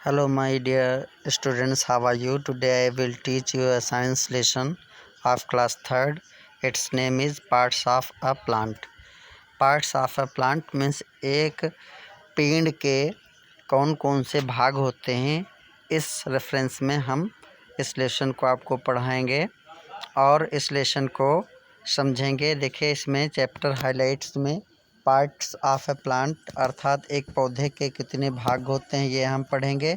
Hello my dear students, how are you? Today I will teach you a science lesson of class 3rd. Its name is Parts of a Plant. Parts of a Plant means एक पेड़ के कौन कौन से भाग होते हैं। इस रेफरेंस में हम इस लेसन को आपको पढ़ाएंगे और इस लेसन को समझेंगे। देखिए इसमें चैप्टर हाइलाइट्स में पार्ट्स ऑफ ए प्लांट अर्थात एक पौधे के कितने भाग होते हैं ये हम पढ़ेंगे।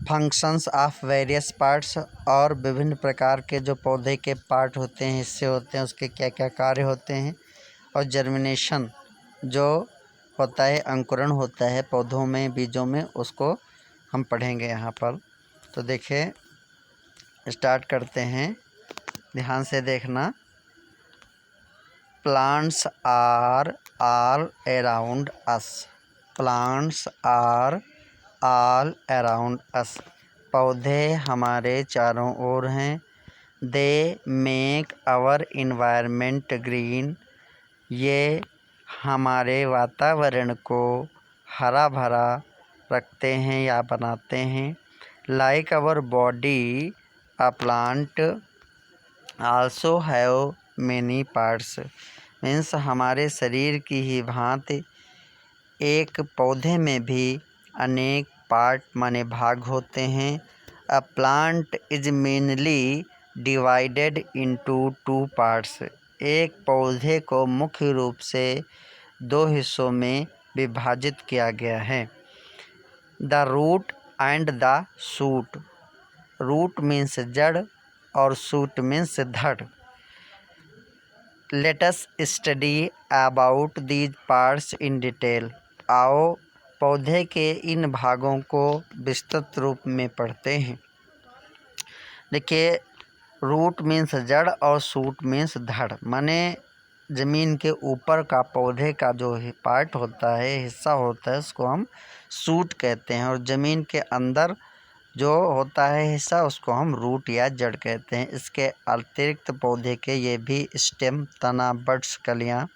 फंक्शंस ऑफ वेरियस पार्ट्स और विभिन्न प्रकार के जो पौधे के पार्ट होते हैं, हिस्से होते हैं, उसके क्या क्या कार्य होते हैं। और जर्मिनेशन जो होता है, अंकुरण होता है पौधों में, बीजों में, उसको हम पढ़ेंगे यहाँ पर। तो देखिए स्टार्ट करते हैं, ध्यान से देखना। Plants are all around us. Plants are all around us. पौधे हमारे चारों ओर हैं। They make our environment green. ये हमारे वातावरण को हरा भरा रखते हैं या बनाते हैं। Like our body a plant also have many parts. Means हमारे शरीर की ही भांति एक पौधे में भी अनेक पार्ट माने भाग होते हैं। A plant is mainly divided into 2 parts. एक पौधे को मुख्य रूप से 2 हिस्सों में विभाजित किया गया है। The root and the shoot. Root means जड़ और शूट मीन्स धड़। Let us study about these parts in detail. आओ पौधे के इन भागों को विस्तृत रूप में पढ़ते हैं। देखिए रूट मीन्स जड़ और शूट मीन्स धड़, माने ज़मीन के ऊपर का पौधे का जो पार्ट होता है, हिस्सा होता है, उसको हम शूट कहते हैं। और ज़मीन के अंदर जो होता है हिस्सा, उसको हम रूट या जड़ कहते हैं। इसके अतिरिक्त पौधे के ये भी स्टेम, तना, बड्स, कलियाँ,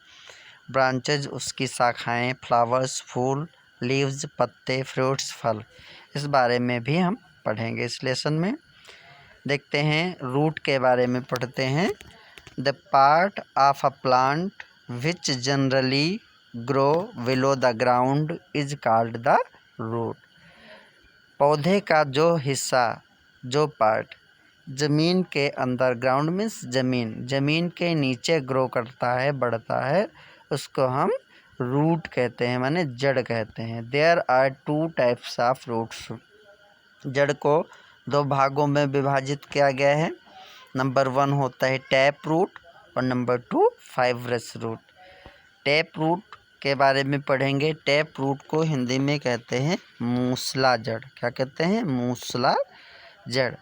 ब्रांचेज उसकी शाखाएं, फ्लावर्स फूल, लीव्स पत्ते, फ्रूट्स फल, इस बारे में भी हम पढ़ेंगे इस लेसन में। देखते हैं रूट के बारे में पढ़ते हैं। The part of a plant which generally grow below the ground is called the root. पौधे का जो हिस्सा, जो पार्ट ज़मीन के अंदर, ग्राउंड मीन्स ज़मीन, ज़मीन के नीचे ग्रो करता है, बढ़ता है, उसको हम रूट कहते हैं, माने जड़ कहते हैं। There are 2 types of roots. जड़ को 2 भागों में विभाजित किया गया है। नंबर 1 होता है टैप रूट और number 2 fibrous root. Tap root के बारे में पढ़ेंगे। टैप रूट को हिंदी में कहते हैं मूसला जड़। क्या कहते हैं? मूसला जड़।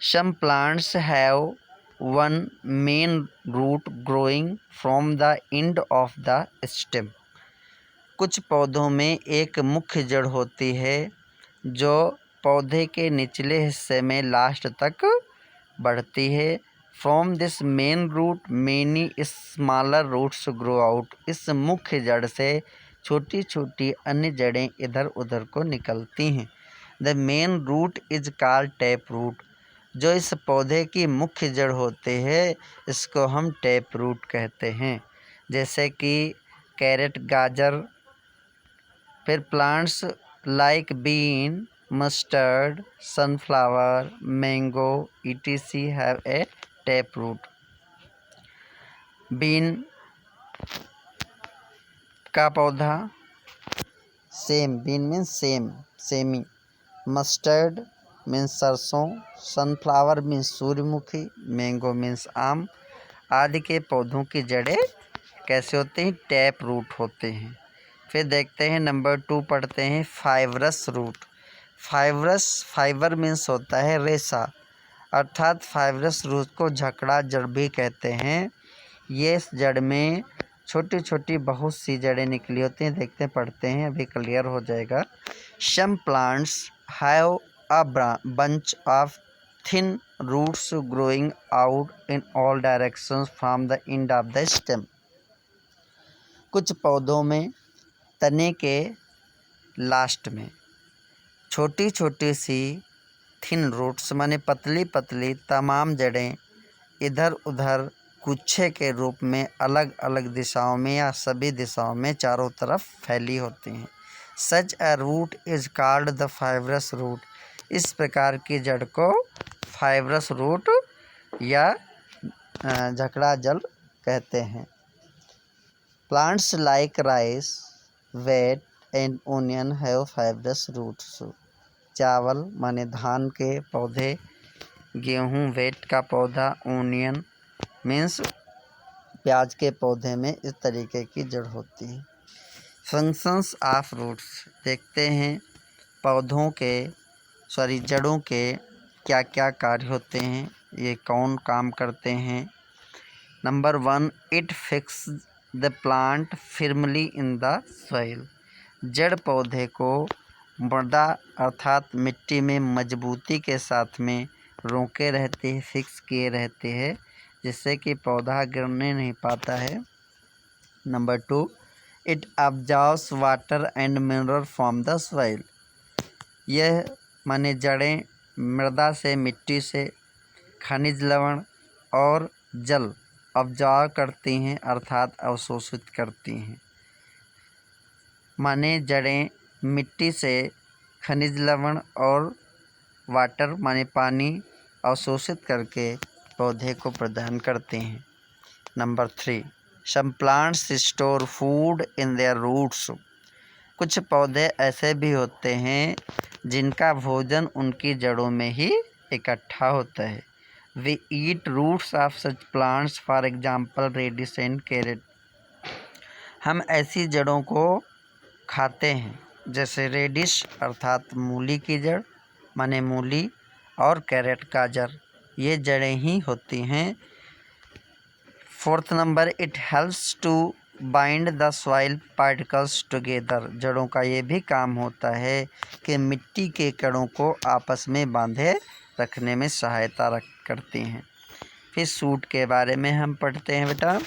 Some plants have one main root growing from the end of the stem. कुछ पौधों में एक मुख्य जड़ होती है जो पौधे के निचले हिस्से में लास्ट तक बढ़ती है। From this main root many smaller roots grow out. इस मुख्य जड़ से छोटी छोटी अन्य जड़ें इधर उधर को निकलती हैं। The main root is called tap root. जो इस पौधे की मुख्य जड़ होते हैं, इसको हम टैप रूट कहते हैं। जैसे कि कैरेट, गाजर। फिर plants like bean, mustard, sunflower, mango etc have a tap root. Bean का पौधा सेम, बीन मीन्स सेम, सेमी। मस्टर्ड मीन्स सरसों, सनफ्लावर मीन्स सूर्यमुखी, मैंगो मीन्स आम आदि के पौधों की जड़ें कैसे होते हैं? टैप रूट होते हैं। फिर देखते हैं नंबर 2 पढ़ते हैं फाइब्रस रूट। फाइबर मीन्स होता है रेशा, अर्थात फाइब्रस रूट को झकड़ा जड़ भी कहते हैं। ये इस जड़ में छोटी छोटी बहुत सी जड़ें निकली होती हैं। देखते हैं, पढ़ते हैं, अभी क्लियर हो जाएगा। Some plants have a bunch of thin roots growing out in all directions from the end of the stem. कुछ पौधों में तने के लास्ट में छोटी छोटी सी थिन रूट्स माने पतली पतली तमाम जड़ें इधर उधर गुच्छे के रूप में अलग अलग दिशाओं में या सभी दिशाओं में चारों तरफ फैली होती हैं। Such a root is called the fibrous root. इस प्रकार की जड़ को फाइब्रस रूट या झकड़ा जड़ कहते हैं। Plants like rice, wheat and onion have fibrous roots. चावल माने धान के पौधे, गेहूँ व्हीट का पौधा, ओनियन मीन्स प्याज के पौधे में इस तरीके की जड़ होती है। फंक्शंस ऑफ रूट्स देखते हैं पौधों के जड़ों के क्या क्या कार्य होते हैं, ये कौन काम करते हैं। Number 1, it fix the plant firmly in the soil. जड़ पौधे को मृदा अर्थात मिट्टी में मजबूती के साथ में रोके रहते हैं, फिक्स किए रहते हैं, जिससे कि पौधा गिरने नहीं पाता है। Number 2, it absorbs water and mineral from the soil. यह माने जड़ें मृदा से, मिट्टी से खनिज लवण और जल अब्जॉर्ब करती हैं अर्थात अवशोषित करती हैं। माने जड़ें मिट्टी से खनिज लवण और वाटर माने पानी अवशोषित करके पौधे को प्रदान करते हैं। Number 3, some plants store food in their roots. कुछ पौधे ऐसे भी होते हैं जिनका भोजन उनकी जड़ों में ही इकट्ठा होता है। We eat roots of such plants, for example radish and carrot. हम ऐसी जड़ों को खाते हैं जैसे रेडिश अर्थात मूली की जड़ माने मूली और कैरेट गाजर, ये जड़ें ही होती हैं। 4th number, it helps to bind the soil particles together. जड़ों का ये भी काम होता है कि मिट्टी के कणों को आपस में बांधे रखने में सहायता करती हैं। फिर सूट के बारे में हम पढ़ते हैं बेटा।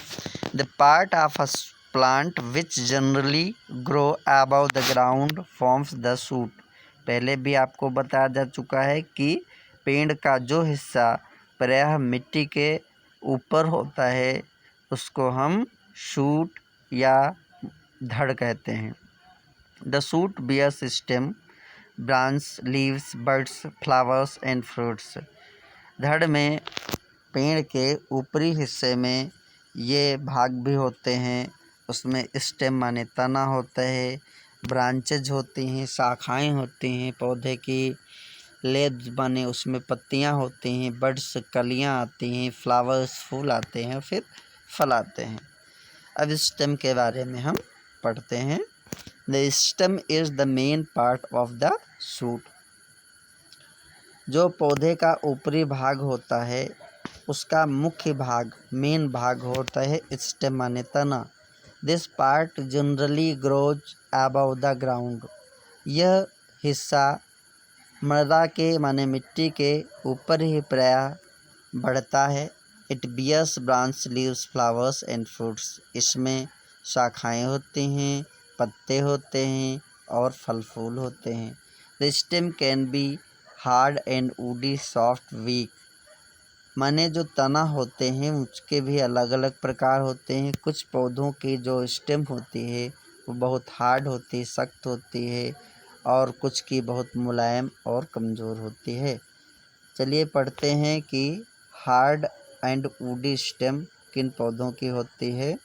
The part of a plant which generally grow above the ground forms the suit. पहले भी आपको बताया जा चुका है कि पेड़ का जो हिस्सा प्रायः मिट्टी के ऊपर होता है उसको हम शूट या धड़ कहते हैं। The shoot bears stem, branch, leaves, buds, flowers and fruits. धड़ में पेड़ के ऊपरी हिस्से में ये भाग भी होते हैं, उसमें स्टेम माने तना होता है, ब्रांचेज होती हैं, शाखाएं होती हैं पौधे की, लेब्स माने उसमें पत्तियां होती हैं, बड्स कलियां आती हैं, फ्लावर्स फूल आते हैं, फिर फल आते हैं। अब स्टेम के बारे में हम पढ़ते हैं। The stem is the main part of the shoot. जो पौधे का ऊपरी भाग होता है उसका मुख्य भाग, मेन भाग होता है स्टेम माने तना। This part generally grows above the ground. यह हिस्सा मृदा के माने मिट्टी के ऊपर ही प्रायः बढ़ता है। It bears branch, leaves, flowers and fruits. इसमें शाखाएं होती हैं, पत्ते होते हैं और फल फूल होते हैं। The stem can be hard and woody, soft, weak. माने जो तना होते हैं उसके भी अलग अलग प्रकार होते हैं। कुछ पौधों की जो स्टेम होती है वो बहुत हार्ड होती है, सख्त होती है, और कुछ की बहुत मुलायम और कमज़ोर होती है। चलिए पढ़ते हैं कि हार्ड एंड वुडी स्टेम किन पौधों की होती है।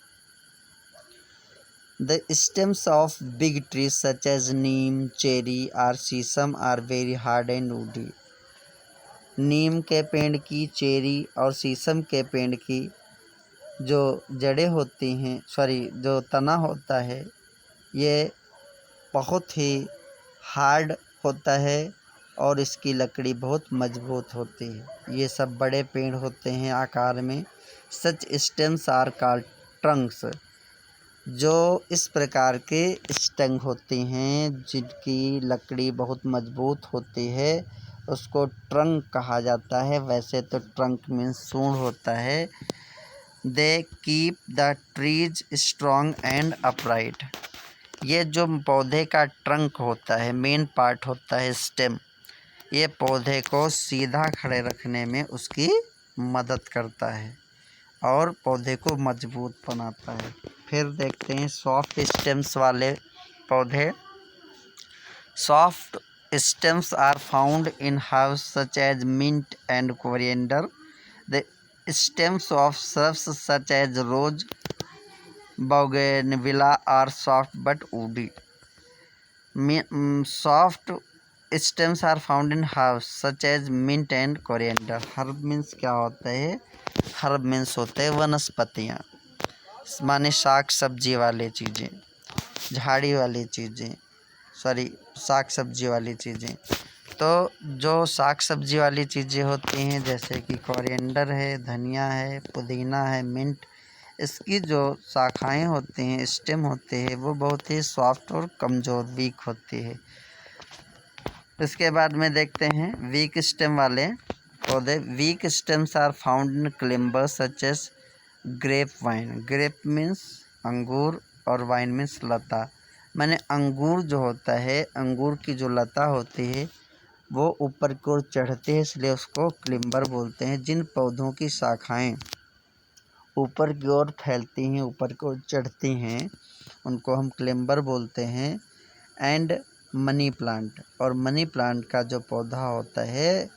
The stems of big trees such as neem, cherry और shisham are very hard and woody. नीम के पेड़ की, चेरी और शीशम के पेड़ की जो जड़ें होती हैं, जो तना होता है, ये बहुत ही हार्ड होता है और इसकी लकड़ी बहुत मजबूत होती है। ये सब बड़े पेड़ होते हैं आकार में। सच स्टेम्स आर कॉल्ड ट्रंक्स। जो इस प्रकार के स्टंग होती हैं जिनकी लकड़ी बहुत मजबूत होती है उसको ट्रंक कहा जाता है। वैसे तो ट्रंक मीन्स सूंड होता है। They keep the trees strong and upright. ये जो पौधे का ट्रंक होता है, मेन पार्ट होता है स्टेम, ये पौधे को सीधा खड़े रखने में उसकी मदद करता है और पौधे को मजबूत बनाता है। फिर देखते हैं सॉफ्ट स्टेम्स वाले पौधे। Soft stems are found in herbs such as mint and coriander. The stems of shrubs such as rose, bougainvillea are soft but woody. Soft stems are found in herbs such as mint and coriander. Herb means क्या होता है? Herb means होते हैं वनस्पतियाँ, माने साग सब्जी वाली चीज़ें, झाड़ी वाली चीज़ें, साग सब्जी वाली चीज़ें। तो जो साग सब्जी वाली चीज़ें होती हैं जैसे कि कोरिएंडर है, धनिया है, पुदीना है, मिंट, इसकी जो शाखाएं होती हैं, स्टेम होते हैं, वो बहुत ही सॉफ्ट और कमज़ोर, वीक होती है। इसके बाद में देखते हैं वीक स्टेम वाले पौधे। Weak stems are found in climber such as grape vine. Grape means अंगूर और वाइन मीन्स लता। माने अंगूर जो होता है, अंगूर की जो लता होती है वो ऊपर की ओर चढ़ती है, इसलिए उसको क्लिम्बर बोलते हैं। जिन पौधों की शाखाएं ऊपर की ओर फैलती हैं, ऊपर की ओर चढ़ती हैं, उनको हम क्लिम्बर बोलते हैं। एंड मनी प्लांट, और मनी प्लांट का जो पौधा होता है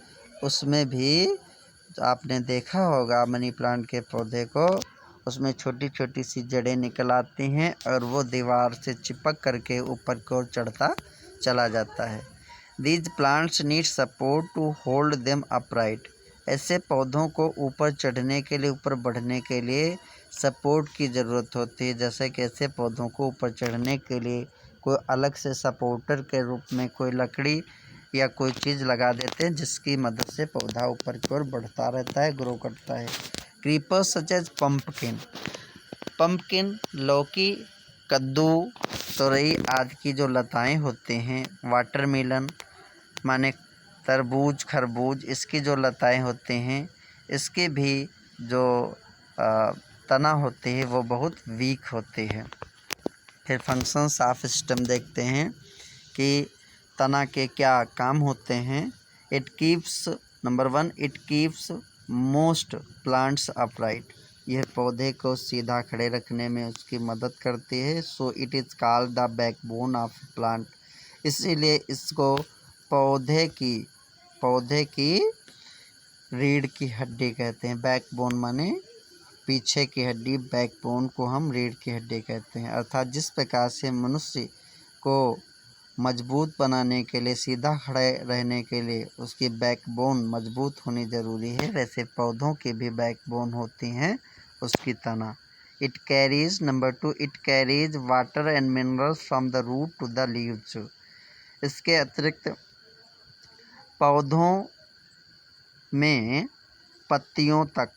उसमें भी आपने देखा होगा मनी प्लांट के पौधे को, उसमें छोटी छोटी सी जड़ें निकल आती हैं और वो दीवार से चिपक करके ऊपर की ओर चढ़ता चला जाता है। These plants need support to hold them upright. ऐसे पौधों को ऊपर चढ़ने के लिए, ऊपर बढ़ने के लिए सपोर्ट की ज़रूरत होती है। जैसे कि ऐसे पौधों को ऊपर चढ़ने के लिए कोई अलग से सपोर्टर के रूप में कोई लकड़ी या कोई चीज़ लगा देते हैं, जिसकी मदद से पौधा ऊपर की ओर बढ़ता रहता है, ग्रो करता है। Creepers such as pumpkin. Pumpkin, लौकी, कद्दू, तोरई आदि की जो लताएं होते हैं, वाटरमेलन माने तरबूज, खरबूज, इसकी जो लताएं होते हैं, इसके भी जो तना होते हैं वो बहुत वीक होते हैं। फिर फंक्शंस ऑफ स्टेम देखते हैं कि तना के क्या काम होते हैं। It keeps, number 1, it keeps most plants upright. यह पौधे को सीधा खड़े रखने में उसकी मदद करती है। So it is called the backbone of plant. इसीलिए इसको पौधे की रीढ़ की हड्डी कहते हैं। बैकबोन माने पीछे की हड्डी, बैकबोन को हम रीढ़ की हड्डी कहते हैं। अर्थात जिस प्रकार से मनुष्य को मजबूत बनाने के लिए, सीधा खड़े रहने के लिए उसकी बैकबोन मजबूत होनी ज़रूरी है, वैसे पौधों की भी बैकबोन होती हैं, उसकी तना। It carries, number 2, it carries water and minerals from the root to the leaves. इसके अतिरिक्त पौधों में पत्तियों तक,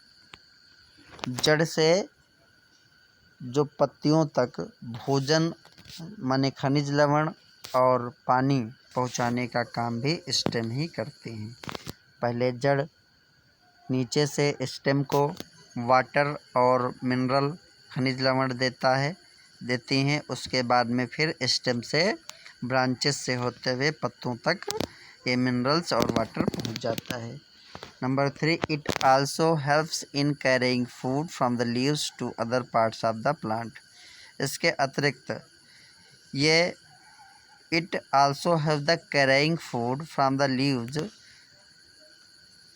जड़ से जो पत्तियों तक भोजन माने खनिज लवण और पानी पहुंचाने का काम भी स्टेम ही करते हैं। पहले जड़ नीचे से स्टेम को वाटर और मिनरल, खनिज लवण देती हैं। उसके बाद में फिर स्टेम से, ब्रांचेस से होते हुए पत्तों तक ये मिनरल्स और वाटर पहुंच जाता है। Number 3, it also helps in carrying food from the leaves to other parts of the plant. इसके अतिरिक्त ये it also help the carrying food from the leaves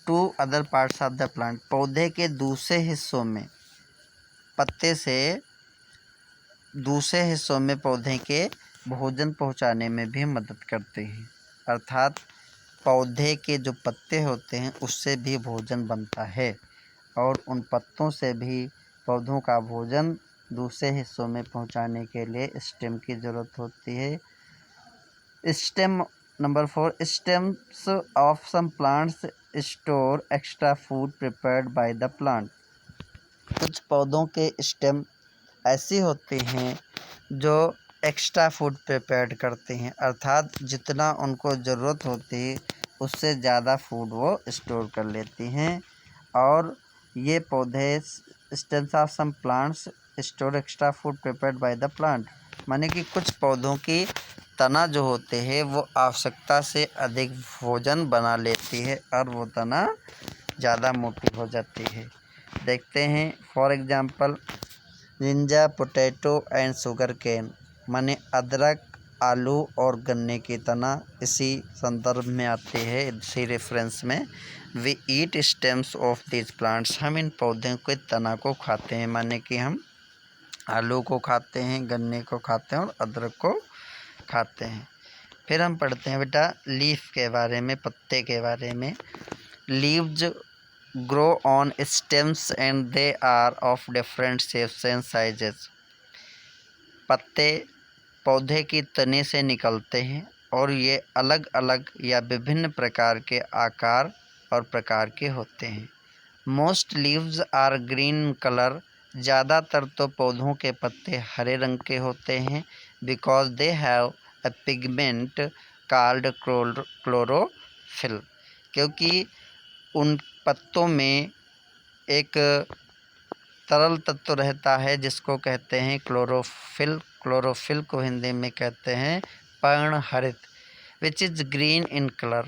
to other parts of the plant. पौधे के दूसरे हिस्सों में, पत्ते से दूसरे हिस्सों में पौधे के भोजन पहुंचाने में भी मदद करते हैं। अर्थात पौधे के जो पत्ते होते हैं उससे भी भोजन बनता है और उन पत्तों से भी पौधों का भोजन दूसरे हिस्सों में पहुंचाने के लिए स्टेम की ज़रूरत होती है। Stem, number 4, stems of some plants store extra food prepared by the plant. कुछ पौधों के स्टेम ऐसी होते हैं जो एक्स्ट्रा फूड प्रिपेयर्ड करते हैं, अर्थात जितना उनको ज़रूरत होती है उससे ज़्यादा फूड वो स्टोर कर लेती हैं। और ये पौधे, stems of some plants store extra food prepared by the plant. माने कि कुछ पौधों की तना जो होते हैं वो आवश्यकता से अधिक भोजन बना लेती है और वो तना ज़्यादा मोटी हो जाती है। देखते हैं for example ginger, potato and sugar cane, माने अदरक, आलू और गन्ने की तना इसी संदर्भ में आते हैं, इसी रेफरेंस में। We eat stems of these plants, हम इन पौधों के तना को खाते हैं, माने कि हम आलू को खाते हैं, गन्ने को खाते हैं और अदरक को खाते हैं। फिर हम पढ़ते हैं बेटा लीफ के बारे में, पत्ते के बारे में। Leaves grow on stems and they are of different shapes and sizes. पत्ते पौधे की तने से निकलते हैं और ये अलग अलग या विभिन्न प्रकार के आकार और प्रकार के होते हैं। Most leaves are green colour, ज़्यादातर तो पौधों के पत्ते हरे रंग के होते हैं। Because they have a pigment called chlorophyll, क्योंकि उन पत्तों में एक तरल तत्व रहता है जिसको कहते हैं क्लोरोफिल। क्लोरोफिल को हिंदी में कहते हैं पर्णहरित, which is green in colour.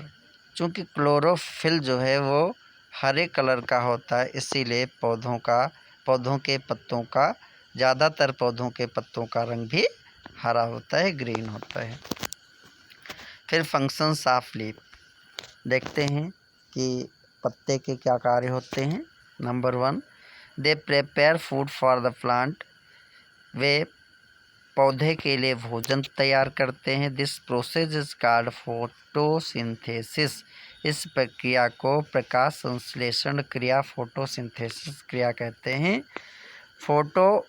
चूँकि क्लोरोफिल जो है वो हरे कलर का होता है, इसीलिए पौधों के पत्तों का, ज़्यादातर पौधों के पत्तों का रंग भी हरा होता है, ग्रीन होता है। फिर फंक्शंस ऑफ लीफ देखते हैं कि पत्ते के क्या कार्य होते हैं। Number 1, they prepare food for the plant, वे पौधे के लिए भोजन तैयार करते हैं। This process is called photosynthesis, इस प्रक्रिया को प्रकाश संश्लेषण क्रिया फोटोसिंथेसिस क्रिया कहते हैं। Photo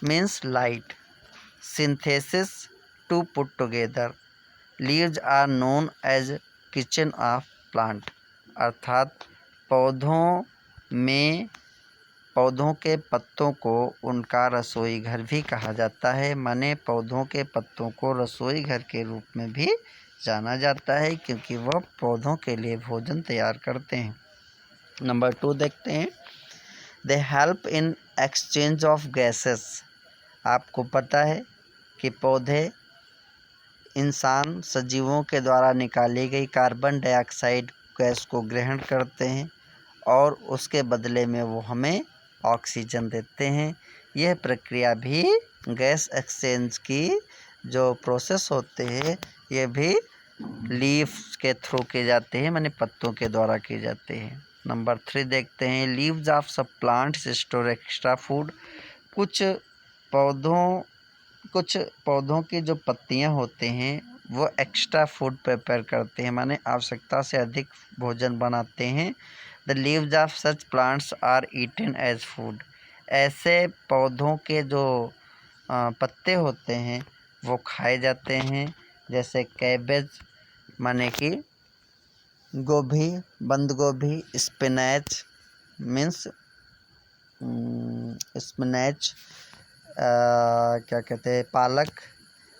means light, synthesis to put together, leaves are known as kitchen of plant, अर्थात पौधों के पत्तों को उनका रसोई घर भी कहा जाता है। माने पौधों के पत्तों को रसोई घर के रूप में भी जाना जाता है, क्योंकि वह पौधों के लिए भोजन तैयार करते हैं। नंबर 2 देखते हैं, they help in exchange of gases. आपको पता है कि पौधे इंसान सजीवों के द्वारा निकाली गई कार्बन डाइऑक्साइड गैस को ग्रहण करते हैं और उसके बदले में वो हमें ऑक्सीजन देते हैं। यह प्रक्रिया भी गैस एक्सचेंज की जो प्रोसेस होते हैं ये भी लीफ के थ्रू किए जाते हैं, माने पत्तों के द्वारा किए जाते हैं। नंबर 3 देखते हैं, लीव्स ऑफ सब प्लांट्स स्टोर एक्स्ट्रा फूड। कुछ पौधों की जो पत्तियां होते हैं वो एक्स्ट्रा फूड प्रिपेयर करते हैं, माने आवश्यकता से अधिक भोजन बनाते हैं। The leaves of such plants are eaten as food. ऐसे पौधों के जो पत्ते होते हैं वो खाए जाते हैं, जैसे कैबेज माने कि गोभी, बंद गोभी, स्पिनैच मीन्स स्पिनैच, क्या कहते हैं, पालक,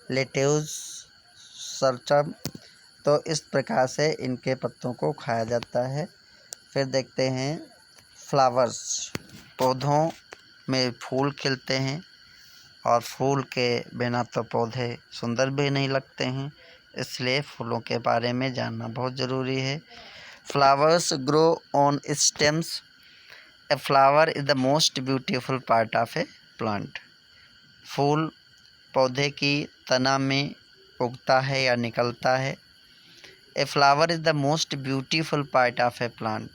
लेट्यूस, सरचम, तो इस प्रकार से इनके पत्तों को खाया जाता है। फिर देखते हैं फ्लावर्स, पौधों में फूल खिलते हैं और फूल के बिना तो पौधे सुंदर भी नहीं लगते हैं, इसलिए फूलों के बारे में जानना बहुत ज़रूरी है। Flowers grow on stems, a flower is the most beautiful part of a plant. फूल पौधे की तना में उगता है या निकलता है। A flower is the most beautiful part of a plant,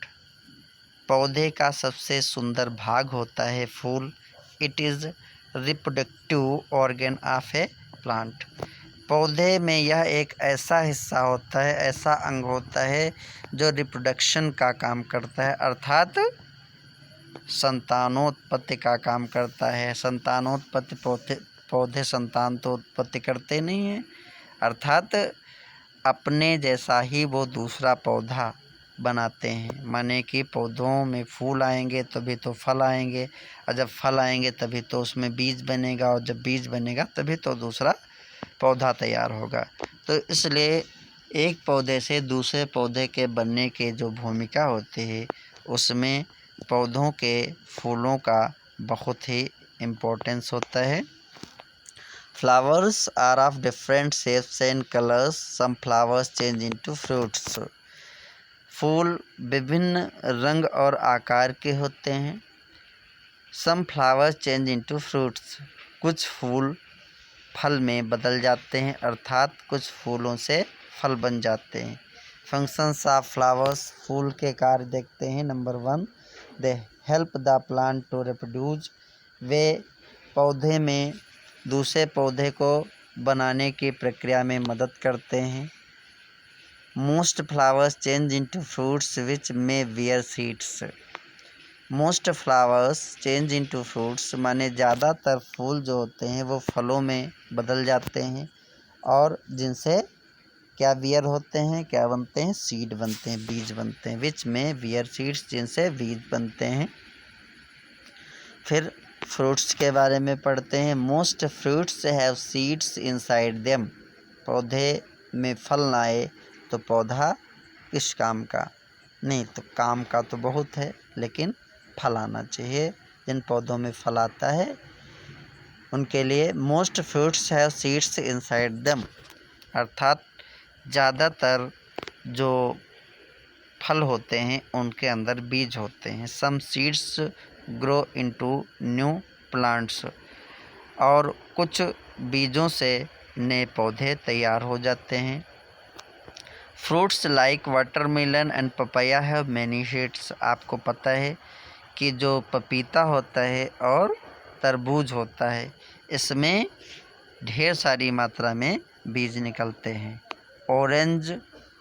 पौधे का सबसे सुंदर भाग होता है फूल। It is reproductive organ of a plant, पौधे में यह एक ऐसा हिस्सा होता है, ऐसा अंग होता है जो रिप्रोडक्शन का काम करता है, अर्थात संतानोत्पत्ति का काम करता है। संतानोत्पत्ति पौधे संतान तो उत्पत्ति करते नहीं हैं, अर्थात अपने जैसा ही वो दूसरा पौधा बनाते हैं। माने कि पौधों में फूल आएंगे तभी तो फल आएंगे, और जब फल आएंगे तभी तो उसमें बीज बनेगा, और जब बीज बनेगा तभी तो दूसरा पौधा तैयार होगा। तो इसलिए एक पौधे से दूसरे पौधे के बनने के जो भूमिका होती है उसमें पौधों के फूलों का बहुत ही इम्पोर्टेंस होता है। Flowers are of different shapes and colours, some flowers change into fruits. फूल विभिन्न रंग और आकार के होते हैं। Some flowers change into fruits, कुछ फूल फल में बदल जाते हैं, अर्थात कुछ फूलों से फल बन जाते हैं। फंक्शंस ऑफ फ्लावर्स, फूल के कार्य देखते हैं। Number 1, they help the plant to reproduce, वे पौधे में दूसरे पौधे को बनाने की प्रक्रिया में मदद करते हैं। Most flowers change into fruits which may bear seeds, most flowers change into fruits माने ज़्यादातर फूल जो होते हैं वो फलों में बदल जाते हैं और जिनसे क्या बियर होते हैं, क्या बनते हैं, सीड बनते हैं, बीज बनते हैं। विच में बियर सीड्स, जिनसे बीज बनते हैं। फिर फ्रूट्स के बारे में पढ़ते हैं। Most fruits have seeds inside them, पौधे में फल ना आए तो पौधा किस काम का, नहीं तो काम का तो बहुत है, लेकिन फल आना चाहिए। जिन पौधों में फल आता है उनके लिए most fruits have seeds inside them, अर्थात ज़्यादातर जो फल होते हैं उनके अंदर बीज होते हैं। Some seeds grow into new plants, और कुछ बीजों से नए पौधे तैयार हो जाते हैं। Fruits like watermelon and papaya have many seeds, आपको पता है कि जो पपीता होता है और तरबूज होता है इसमें ढेर सारी मात्रा में बीज निकलते हैं। ऑरेंज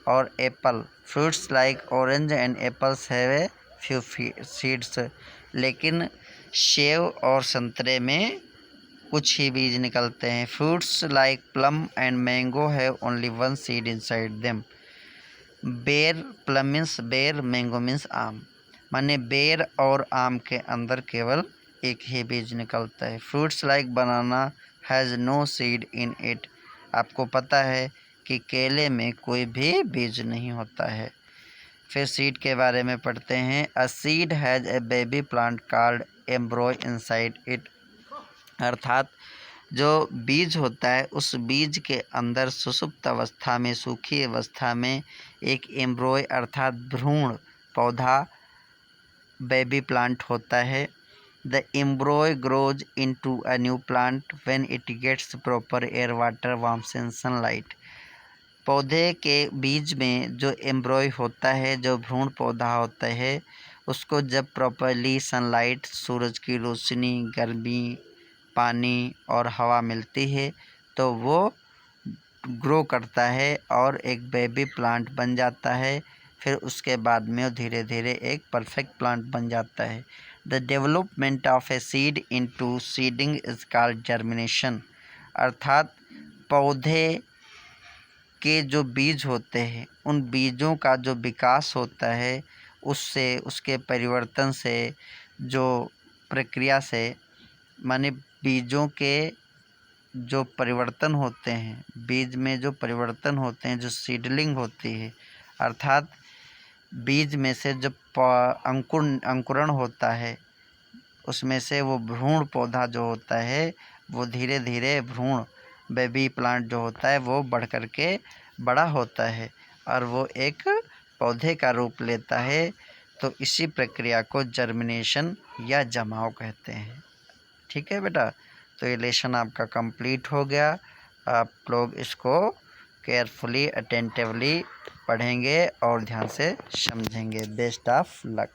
और Apple, fruits like orange and apples have a few seeds, लेकिन सेब और संतरे में कुछ ही बीज निकलते हैं। Fruits like plum and mango have only one seed inside them. बेर, प्लम मीन्स बेर, मैंगो मीन्स आम, माने बेर और आम के अंदर केवल एक ही बीज निकलता है। Fruits like banana has no seed in it, आपको पता है कि केले में कोई भी बीज नहीं होता है। फिर सीड के बारे में पढ़ते हैं। A seed has a baby plant called एम्ब्रॉय inside it, अर्थात जो बीज होता है उस बीज के अंदर सुषुप्त अवस्था में, सूखी अवस्था में एक एम्ब्रॉय अर्थात भ्रूण पौधा, बेबी प्लांट होता है। The embryo grows into a new plant when it gets proper air, water, warmth and sunlight, पौधे के बीज में जो एम्ब्रॉय होता है, जो भ्रूण पौधा होता है, उसको जब प्रॉपरली सनलाइट, सूरज की रोशनी, गर्मी, पानी और हवा मिलती है तो वो ग्रो करता है और एक बेबी प्लांट बन जाता है। फिर उसके बाद में वो धीरे धीरे एक परफेक्ट प्लांट बन जाता है। The development of a seed into seeding is called germination, अर्थात पौधे के जो बीज होते हैं उन बीजों का जो विकास होता है उससे, उसके परिवर्तन से, जो प्रक्रिया से, माने बीजों के जो परिवर्तन होते हैं, बीज में जो परिवर्तन होते हैं, जो सीडलिंग होती है, अर्थात बीज में से जब अंकुरण होता है उसमें से वो भ्रूण पौधा जो होता है वो धीरे धीरे भ्रूण बेबी प्लांट जो होता है वो बढ़ कर के बड़ा होता है और वो एक पौधे का रूप लेता है। तो इसी प्रक्रिया को जर्मिनेशन या जमाव कहते हैं। ठीक है बेटा, तो ये लेसन आपका कंप्लीट हो गया। आप लोग इसको केयरफुली, अटेंटिवली पढ़ेंगे और ध्यान से समझेंगे। Best of luck.